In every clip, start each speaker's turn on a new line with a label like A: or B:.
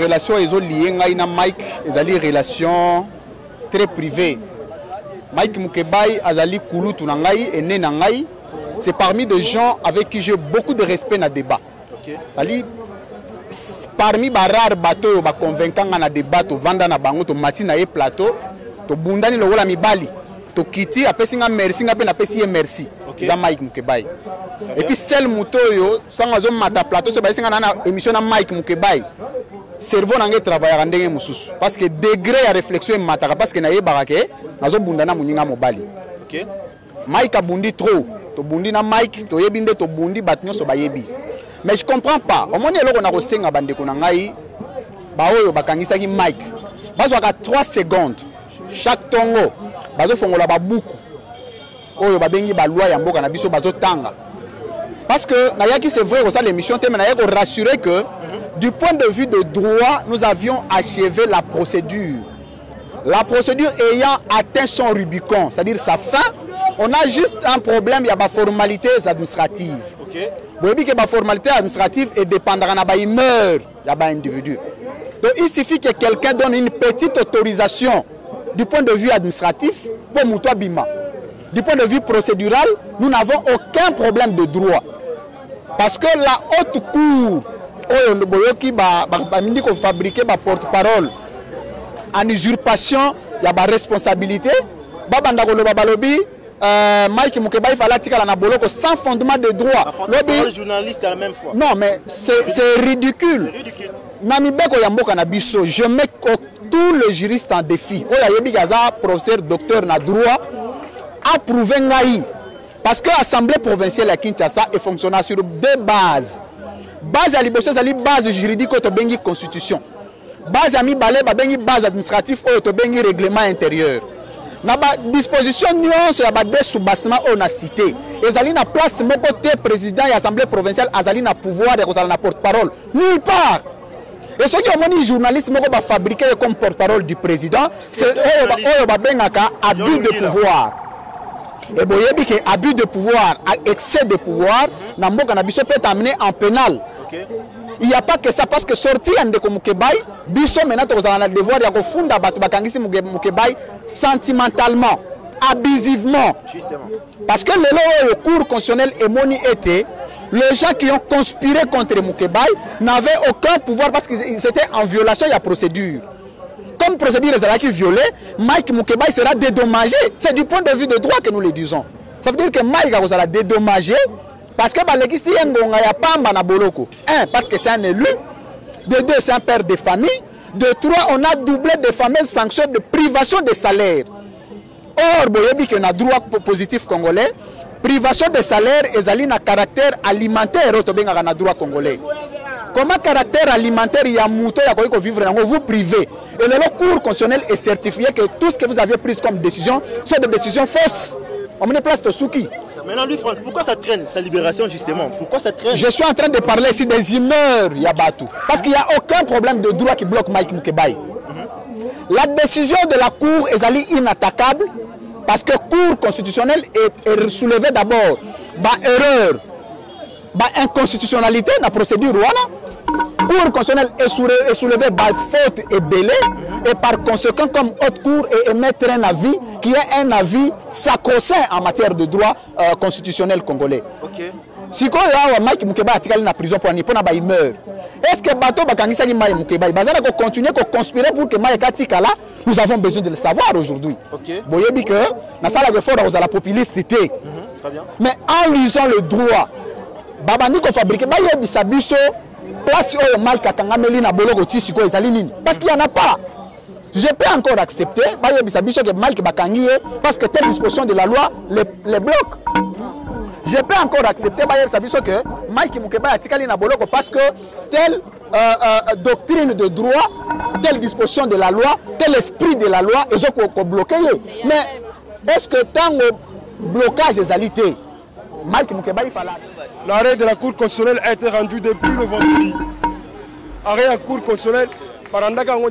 A: Relation ils ont lié na Mike, ils ont relation très privée. Mike Mukebai azali kulutu na ngai et né na ngai. C'est parmi des gens avec qui j'ai beaucoup de respect na débat. Okay. Parmi les rares bateaux ba convaincants na débat to vanda na bango to mati na ye plateau to bundani lo wala mibali to kiti apesinga merci nga pe na pesi merci. Okay. Za Mike Mukebai. Okay. Et puis seul moto yo sanga zo mata plateau so ba singa na émission na Mike Mukebai. Cerveau nange travailler ndenge mususu parce que degré ya réflexion mataka parce que na yebaka ke nazo bundana muninga mobali. OK. Mike abundi trop. To bundi na Mike to yebi nde to bundi batnyo so bayebi. Mais je comprends pas. Au moment eloko na kosenga bandeko na ngai ba oyo bakangisa ki Mike. Bazo ka 3 secondes chaque tongo bazo fongola ba buku. Oyo babengi ba loi ya mboka na biso bazo tanga. Parce que nayaki c'est vrai que ça l'émission thème nayaki rassurer que du point de vue de droit, nous avions achevé la procédure. La procédure ayant atteint son Rubicon, c'est-à-dire sa fin, on a juste un problème, il y a des formalités administratives. Okay. Vous voyez que les formalités administratives dépendent de meurt, il y a des individus. Donc il suffit que quelqu'un donne une petite autorisation du point de vue administratif pour Moutoua Bima. Du point de vue procédural, nous n'avons aucun problème de droit. Parce que la haute cour, qui fabriquer des porte-parole en usurpation, il y a des responsabilités. Mike Mukebai sans fondement de droit.
B: Le journaliste à la même fois.
A: Non, mais c'est ridicule. Je mets tous les juristes en défi. Professeur, docteur na droit, approuvé Ngaï. Parce que l'Assemblée provinciale à Kinshasa est fonctionnelle sur 2 bases. Base à l'ibosé, c'est la base juridique au bengi constitution. Base à mi balé, base administrative au bengi règlement intérieur. Na ba disposition nuance ya ba des sous-bassements on a cité. Ezali na place mon côté président de l'Assemblée provinciale, azali na pouvoir de na porte-parole nulle part. Et ceux qui ont moni journaliste moko ba fabriquer comme porte-parole du président, c'est oyo ba bengaka abus de pouvoir. Et boyebi que abus de pouvoir, excès de pouvoir, na mboka na biso peut amener en pénal. Okay. Il n'y a pas que ça parce que sortir en de Mukebai, biso maintenant tu as le devoir de funda batu bakangisi Mukebai sentimentalement, abusivement. Justement. Parce que le cours constitutionnel et moni était les gens qui ont conspiré contre Mukebai n'avaient aucun pouvoir parce qu'ils étaient en violation de la procédure. Comme procédure est violée, Mike Mukebai sera dédommagé. C'est du point de vue de droit que nous le disons. Ça veut dire que Mike sera dédommagé parce que parce que c'est un élu. De 2, c'est un père de famille. De 3, on a doublé de fameuses sanctions de privation de salaire. Or, il y a un droit positif congolais. Privation de salaire est un caractère alimentaire au droit congolais. Comment caractère alimentaire il y a mouton, il y a vivre dans vous privé. Et le cours constitutionnel est certifié que tout ce que vous avez pris comme décision, c'est des décisions fausses. On met place de Souki.
B: Maintenant, lui, France, pourquoi ça traîne, sa libération justement? Pourquoi ça traîne?
A: Je suis en train de parler ici des humeurs, Yabatou. Parce qu'il n'y a aucun problème de droit qui bloque Mike Mukebai. La décision de la Cour est inattaquable parce que la Cour constitutionnelle est soulevée d'abord par erreur, par inconstitutionnalité dans la procédure Rwanda. La Cour constitutionnelle est soulevée par faute et belé et par conséquent comme haute cour et émettre un avis qui est un avis sacro-saint en matière de droit constitutionnel congolais. Okay. Si Mike Mukebai est en prison pour il meurt. Est-ce que Bato Bakangisa Mike Mukebai va continuer à conspirer pour que Mike Katikala? Nous avons besoin de le savoir aujourd'hui. Okay. Boyebi que na sala effort à la popularité. Mais en lisant le droit, Babandi ko fabriquer ba yebi sabiso pe place où Mike Akangameli na boloko tisiko ezali nini? Parce qu'il y en a pas. Je peux encore accepter que Mike Bakangie parce que telle disposition de la loi les bloque. Je peux encore accepter que Mike Mukeba a tikali na boloko parce que telle doctrine de droit, telle disposition de la loi, tel esprit de la loi est bloqué. Mais est-ce que tant que blocage des alités, Mike Mukeba il fallait.
C: L'arrêt de la Cour constitutionnelle a été rendu depuis le vendredi. Arrêt de la Cour constitutionnelle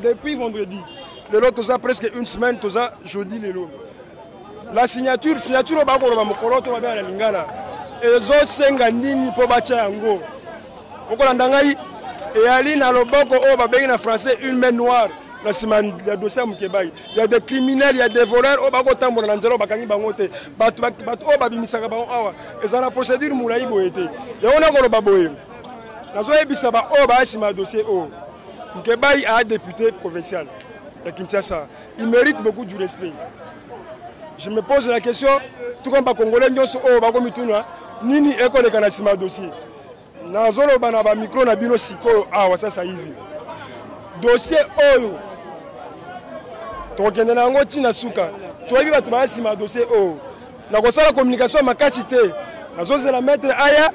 C: depuis vendredi. Le lot toza presque une semaine, toza jeudi le lot. La signature au bako ba mokolo to ba na lingana. Ezo senga nini po ba cha yango. Okolanda ngai et ali na loboko o ba bengi na français une main noire. La semaine de dossier Mukebai. Il y a des criminels, il y a des voleurs au bako tambo na nzelo bakangi bangote. Batu o ba bimisaka bango awa. Eza na procédure mulayi boyete. Ya ona ko ba boye. Nazo ebisa ba o ba sima dossier o. Mukebai a député provincial. Kinshasa. Il mérite beaucoup du respect. Je me pose la question, tout comme les Congolais, Nini Eko le Kanasima dossier. Nazolo Banaba micro na bino siko ça ça yivi. Dossier Oyo. Tokende na ngo tina suka. Toyebi ba tuma sima dossier Oyo. Na ko sala communication makati te. Nazo se la mettre aya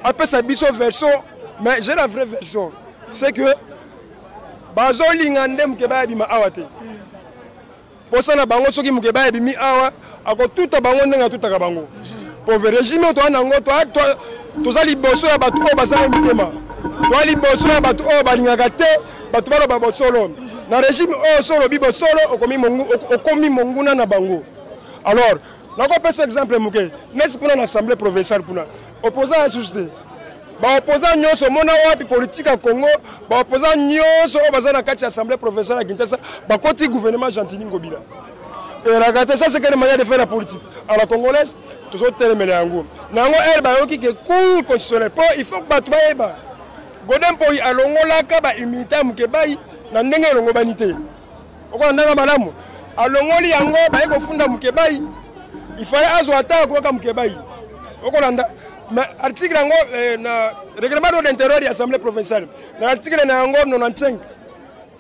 C: après sa biso version, mais j'ai la vraie version. C'est que bazo lingande Mukeba bima awate. Posana bango soki Mukeba bimi awa ako tuta bango ndenga tuta ka bango. Pauvre régime to nango to za liboso ya batu o basala mitema. To liboso ya batu o balingaka te, batu balo babosolo. Na régime o solo bibo solo okomi monguna na bango. Alors, nako pesa exemple muke. N'est-ce pour l'assemblée provinciale pour opposant à susciter. Opposant nyonso mona wapi politique à Congo, opposant nyonso baza na kati assemblée provinciale à Kinshasa, côté gouvernement Gentili Ngobila. Et regardez ça c'est quelle manière de faire la politique. À la congolaise, tous autres télémélé yango. Nango ba yoki ke cour constitutionnel. Il faut que batu ba godem po alongola ka ba immunité Mukebai na ndenge longo banité. Oko ndanga malamu. Alongoli yango ba yeko funda Mukebai. Il fallait azwata ko ka Mukebai. Oko landa mais article na règlement d'ordre intérieur de l'Assemblée provinciale. Dans l'article 95,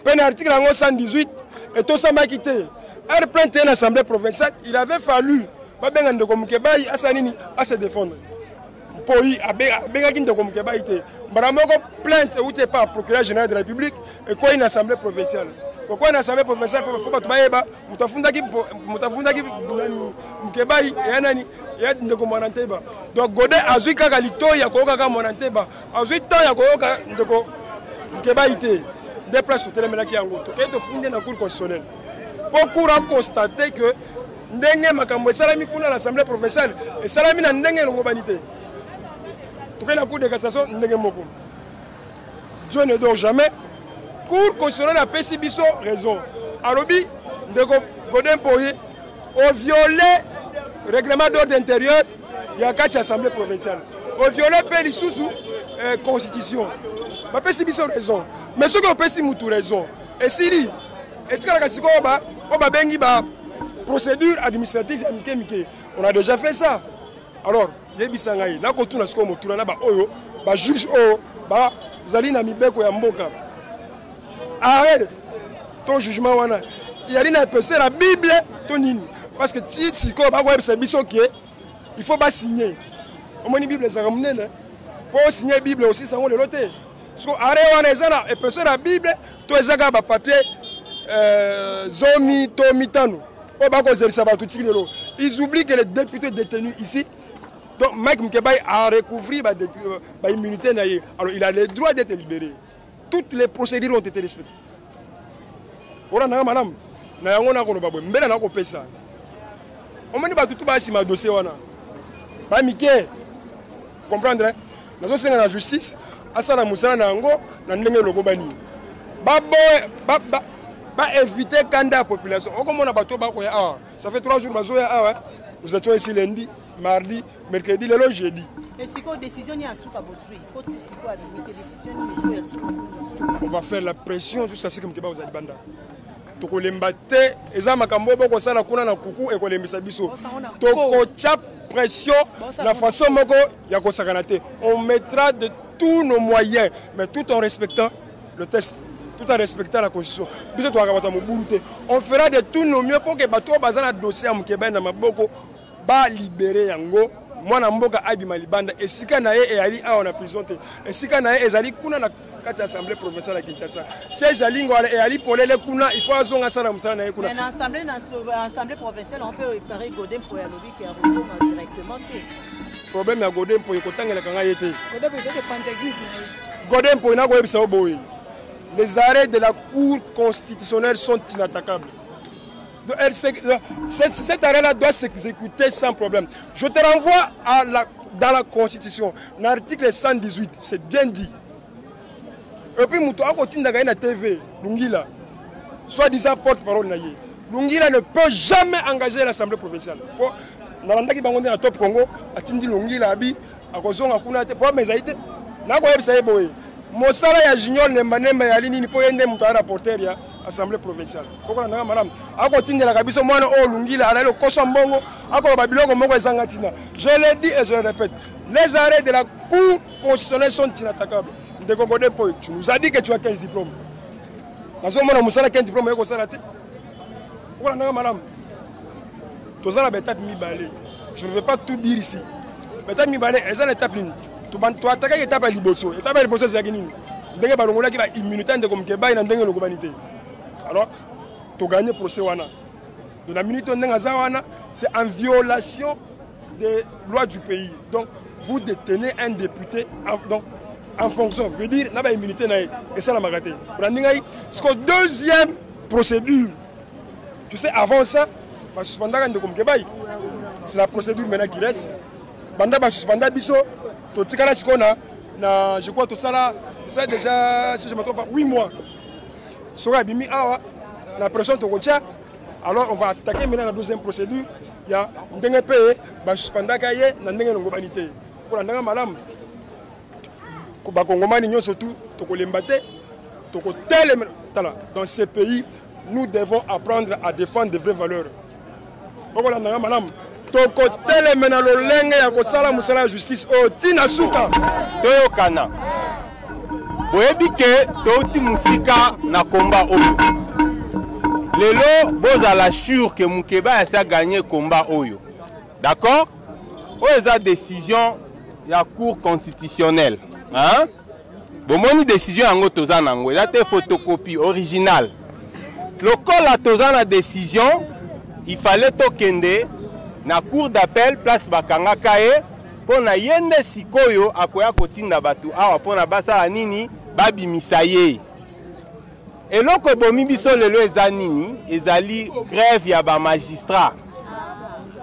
C: puis l'article 118, et tout ça m'a quitté. Elle plainte l'Assemblée provinciale, il avait fallu à se défendre. Pour y plainte ou pas procureur général de la République et quoi une Assemblée provinciale. Pourquoi une Assemblée provinciale faut pas te donc Godin a vu kaka lito ya koka monanteba a vu temps ya koka ndeko Mukebaïté des places tout les melaki yango to kaito fondé na cour constitutionnelle pour cour constater que ndenge makambo salami kuna l'Assemblée provinciale et salami na ndenge longo banité to la cour de cassation ndenge moko Dieu ne dort jamais cour constitutionnelle a pesi biso raison alobi ndeko Godin poye au violé règlement d'ordre intérieur, il y a 4 assemblées provinciales. Au violet, pays sous constitution. Je peux si raison. Mais ce que je peux si raison. Et si procédure administrative, on a déjà fait ça. Alors, il y a des gens qui ont juge Zalina Mibeko ya Mboka. Arrête ton jugement. Il y a la Bible, ton nini. Parce que si il faut pas signer. Au moins, la Bible est ramenée. Pour signer la Bible aussi, ça va le loter. Parce que la Bible, tous les papiers, Zomi, Tomitano. Ils oublient que les députés détenus ici, donc Mike Mukebai a recouvert l'immunité. Alors il a le droit d'être libéré. Toutes les procédures ont été respectées. Voilà, madame. On m'a dit que tout le dossier. Pas Mickey. Comprendre? Nous sommes dans la justice. Asana Moussa Nango, Nandenge Logobani. Ba éviter candidat à la population. Ça fait 3 jours que nous étions ici lundi, mardi, mercredi, le jeudi. On va faire la pression sur ça, c'est comme que vous allez banda. Tokolembate eza makambo boko sala kuna na kuku ekolembisa biso toko chap pression la façon moko ya kosakana te on mettra de tous nos moyens, mais tout en respectant le test, tout en respectant la Constitution. On fera de tout nos mieux pour que bateau bazana dossier à Mukeba na maboko ba libérer yango. Moi na mboka abima libanda esika na ye ali a on a présenté esika na ye ezali kuna na kati assemblée provinciale à Kinshasa. Si Jalingo et Ali Polele kuna il faut azonga sana musala na ye kuna.
D: Mais assemblée provinciale on peut réparer Godem pour lobby qui a reçu directement.
C: Problème ya Godem pour kotangela kanga yete. Godem pour na ko ebisa oboyi. Les arrêts de la Cour constitutionnelle sont inattaquables. Cet arrêt-là doit s'exécuter sans problème. Je te renvoie dans la Constitution, l'article 118, c'est bien dit. Et puis, Moutou a na TV, Lungila, soi-disant porte-parole naïe. Lungila ne peut jamais engager l'Assemblée provinciale. Nalanda bangonde na top Congo, atindi Lungila abi, akozonga kuna te pour mes aïté. Na ko yebisa yeboye. Mosala ya junior nemba ya lini ni po yende mutu rapporteur ya Assemblée provinciale. Pourquoi na madame akotindela kabiso mwana o Lungila ala le koso mbongo akolo babiloko moko ezangatina. Je l'ai dit et je le répète. Les arrêts de la Cour constitutionnelle sont inattaquables. Ndeko Godem po tu nous as dit que tu as 15 diplômes. Nazo mona musala 15 diplômes yeko sala te. Pourquoi na madame tozala betap mi balé. Je ne vais pas tout dire ici. Betap mi balé ezala étape ligne. Tu attaques l'étape à Liboso. L'étape à Liboso, c'est Guinée. Ndenge balongola qui va immunité de comme Keba et ndenge l'humanité. Alors, tu gagnes procès wana. De la minute ndenge zawana, c'est en violation des lois du pays. Donc, vous détenez un député en fonction. Veut dire n'a pas immunité na et ça la magaté. Pour ndenge c'est que deuxième procédure. Tu sais avant ça, ba suspendre de comme Keba. C'est la procédure maintenant qui reste. Banda ba suspendre biso. Je crois que ça déjà, si je ne me trompe pas, 8 mois. Sera bimi awa, la pression de Rocha. Alors on va attaquer maintenant la deuxième procédure. Il y a un pays qui va suspendre la globalité. Pour la madame, surtout, dans ces pays, nous devons apprendre à défendre de vraies valeurs. Voilà, madame. Toko tele mena lolenge ya kosala musala ya justice o tina suka
E: toyo kana boyebi ke touti musika na combat oyo lelo bozala sure que Mukeba asa gagner combat oyo d'accord oyo eza décision ya cour constitutionnelle hein bomoni décision yango toza nango eza te photocopie originale lokola toza na décision il fallait tokende na cour d'appel place bakanga kaye pona yende sikoyo akoya kotinda batu awa pona basala nini babimisa ye eloko bomi biso lelo eza nini ezali grève ya ba magistrat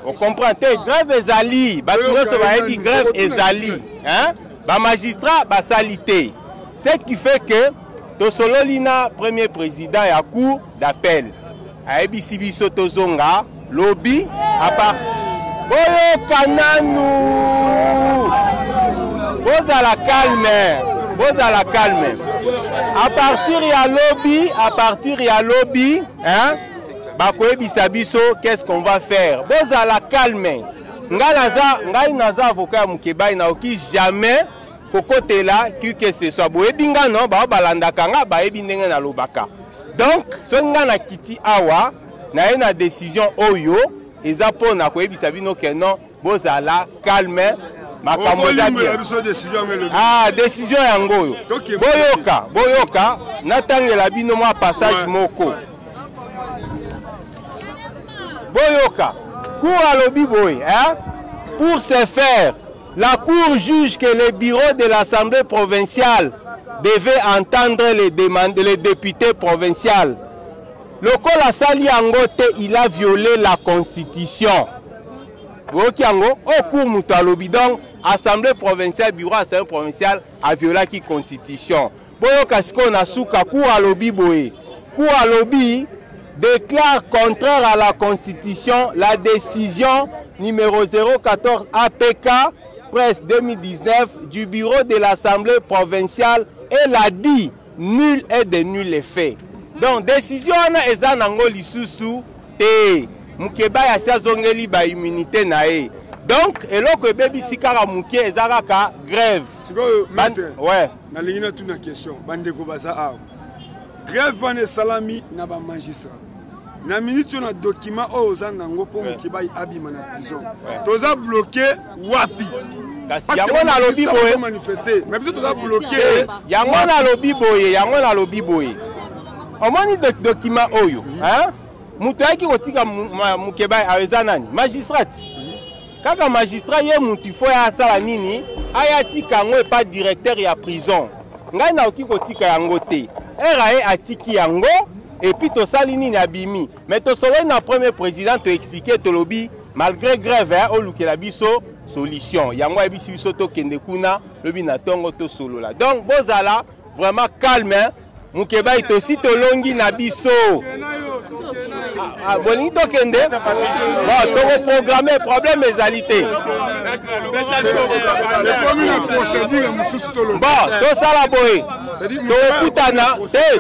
E: on comprend te grève ezali batu nyonso bayebi grève ezali hein ba magistrat basali te ce qui fait que tosololi na premier président ya cour d'appel ayebisi biso tozonga lobby à part Boyo Kananu Boza la calme à partir ya lobby hein bakoye bisabiso qu'est-ce qu'on va faire Boza la calme ngai naza avocat ya Mukeba na oki jamais kokotela que ce soit boyebi nga non ba balandaka nga bayebi ndenge na lobaka donc so nga na kiti awa na une décision oyo eza pona koyebisa bino ke non bozala calme makambo za bien ah décision yango oyo boyoka natangela bino mwa passage moko boyoka cour alobi boy hein pour ce faire la cour juge que le bureau de l'Assemblée provinciale devait entendre les députés provinciaux. Lokola sali yango te il a violé la constitution. Boki yango au cour mutalobi donc assemblée provinciale bureau assemblée provinciale a violé la constitution. Boyoka siko na suka cour alobi boye. Cour alobi déclare contraire à la constitution la décision numéro 014 APK presse 2019 du bureau de l'assemblée provinciale et l'a dit nul est de nul effet. Donc décision na eza nango lisusu te Mukeba ya sia zongeli ba immunité na e Donc eloko ebebi sikara muke ezalaka grève.
C: Sikoyo maître.
E: Ouais.
C: Na lingina tu na question. Bandeko baza awa. Grève wana salami na ba magistrat. Na minute na document oza nango po mukibai abima na prison. Toza bloqué wapi?
E: Kasi yango na lobi boye
C: manifester. Mais biso toza bloqué.
E: Yango na lobi boye. Omoni document oyo, hein? Mutu ayaki kotika mukebai aweza nani? Magistrat. Kaka magistrat ye mutu fo ya sala nini? Aya tika yango epa directeur ya prison. Ngai na oki kotika yango te. RAE atiki yango et puis tosali nini abimi. Mais tosolo na premier président to expliquer to lobi malgré grève hein, o lukela biso solution. Yango ebisi biso to kende kuna lobi na tongo to solo la. Donc bozala vraiment calme hein. Mukebai to si to longi na biso. Bolingi to kende. Bon, to programmer problème ezalité. Bon, to sala boy. To kutana,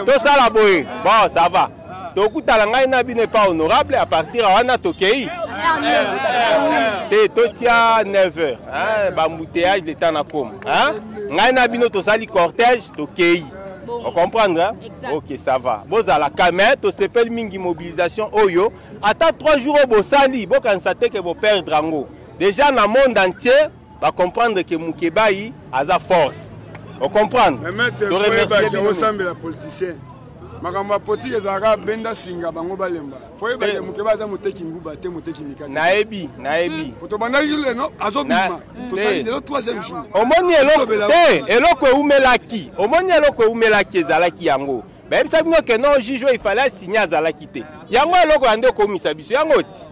E: to sala boy. Bon, ça va. To kutala ngai na bi n'est pas honorable à partir wana to kei. To tia 9h, hein, ba embouteillage le temps na kom, hein? Ngai na bino to sali cortège to kei. On comprend, hein? Ok, ça va. Vous à la caméra, tu s'appelles mingi mobilisation oyo. Attends 3 jours au Bossali, vous constatez que vous perdez Drango. Déjà dans le monde entier, va comprendre que Mukebai a sa force. On comprend?
C: Mais maître, vous ressemblez à politicien. Makamba politique ezaka benda singa bango balemba. Foye ba Mukeba za muteki nguba te muteki mikata.
E: Naebi.
C: Poto banda yule no azobima. To sali le 3e jour.
E: Omoni eloko umelaki. Omoni eloko umelaki ezalaki yango. Ba ebisa bino ke non jijo il fallait signer azalaki te. Yango eloko ande komisa biso yango ti.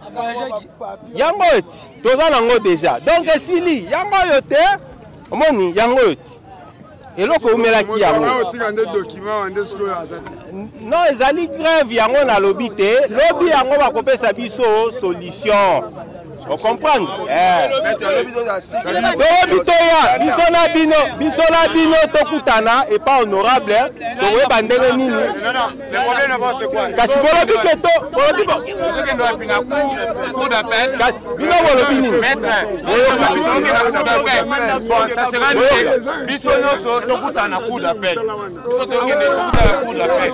E: Yango ti. Toza nango déjà. Donc esili yango yote. Omoni yango ti. Eloko umelaki yango. Non, ezali grève yango na lobi te. Lobi yango bakopesa biso solution. On comprend? Biso na bino tokutana et pas honorable. Towe bandele nini?
F: Le problème c'est quoi?
E: Kasi bolobi ke to, bolobi bo.
F: Cour d'appel.
E: Kasi bino bolobi nini?
F: Bon, ça sera nous. Biso no so tokutana cour d'appel. Biso tokende tokutana cour d'appel.